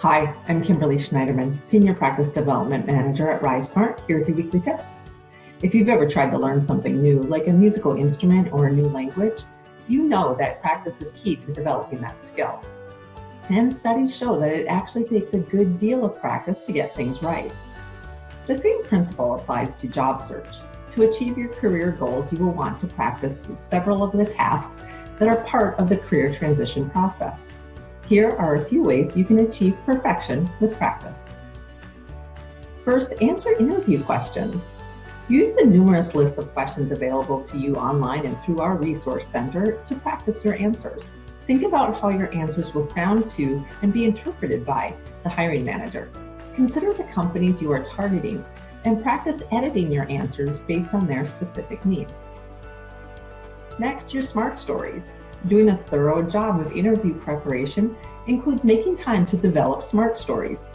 Hi, I'm Kimberly Schneiderman, Senior Practice Development Manager at RiseSmart, here with your weekly tip. If you've ever tried to learn something new, like a musical instrument or a new language, you know that practice is key to developing that skill. And studies show that it actually takes a good deal of practice to get things right. The same principle applies to job search. To achieve your career goals, you will want to practice several of the tasks that are part of the career transition process. Here are a few ways you can achieve perfection with practice. First, answer interview questions. Use the numerous lists of questions available to you online and through our resource center to practice your answers. Think about how your answers will sound to and be interpreted by the hiring manager. Consider the companies you are targeting and practice editing your answers based on their specific needs. Next, your SMART stories. Doing a thorough job of interview preparation includes making time to develop SMART stories.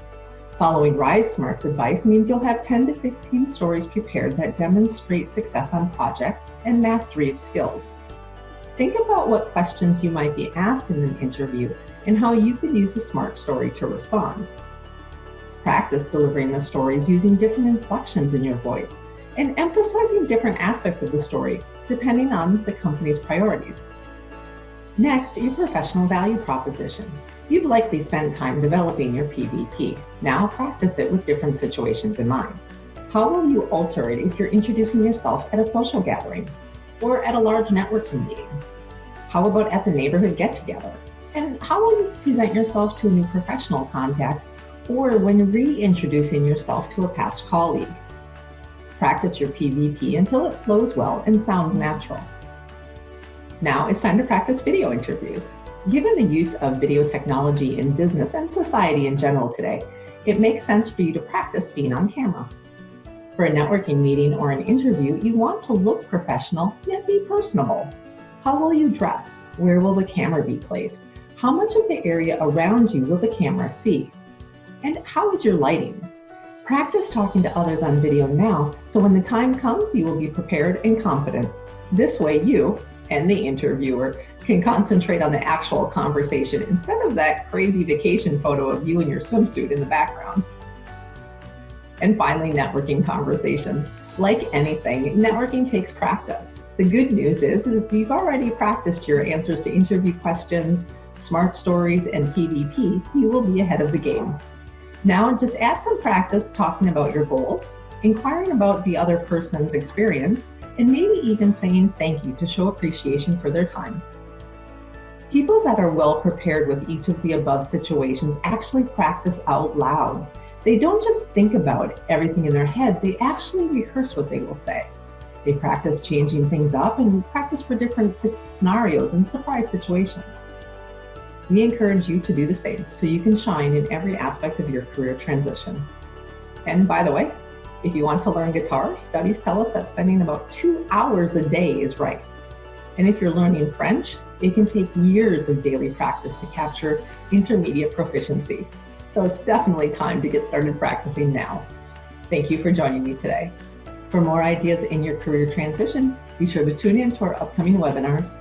Following RiseSmart's advice means you'll have 10 to 15 stories prepared that demonstrate success on projects and mastery of skills. Think about what questions you might be asked in an interview and how you could use a SMART story to respond. Practice delivering the stories using different inflections in your voice and emphasizing different aspects of the story, depending on the company's priorities. Next, your professional value proposition. You've likely spent time developing your PVP. Now practice it with different situations in mind. How will you alter it if you're introducing yourself at a social gathering or at a large networking meeting? How about at the neighborhood get-together? And how will you present yourself to a new professional contact or when reintroducing yourself to a past colleague? Practice your PVP until it flows well and sounds natural. Now it's time to practice video interviews. Given the use of video technology in business and society in general today, it makes sense for you to practice being on camera. For a networking meeting or an interview, you want to look professional yet be personable. How will you dress? Where will the camera be placed? How much of the area around you will the camera see? And how is your lighting? Practice talking to others on video now, so when the time comes, you will be prepared and confident. This way you and the interviewer can concentrate on the actual conversation instead of that crazy vacation photo of you in your swimsuit in the background. And finally, networking conversations. Like anything, networking takes practice. The good news is if you've already practiced your answers to interview questions, SMART stories, and PVP, you will be ahead of the game. Now just add some practice talking about your goals, inquiring about the other person's experience, and maybe even saying thank you to show appreciation for their time. People that are well prepared with each of the above situations actually practice out loud. They don't just think about everything in their head, they actually rehearse what they will say. They practice changing things up and practice for different scenarios and surprise situations. We encourage you to do the same so you can shine in every aspect of your career transition. And by the way, if you want to learn guitar, studies tell us that spending about 2 hours a day is right. And if you're learning French, it can take years of daily practice to capture intermediate proficiency. So it's definitely time to get started practicing now. Thank you for joining me today. For more ideas in your career transition, be sure to tune in to our upcoming webinars.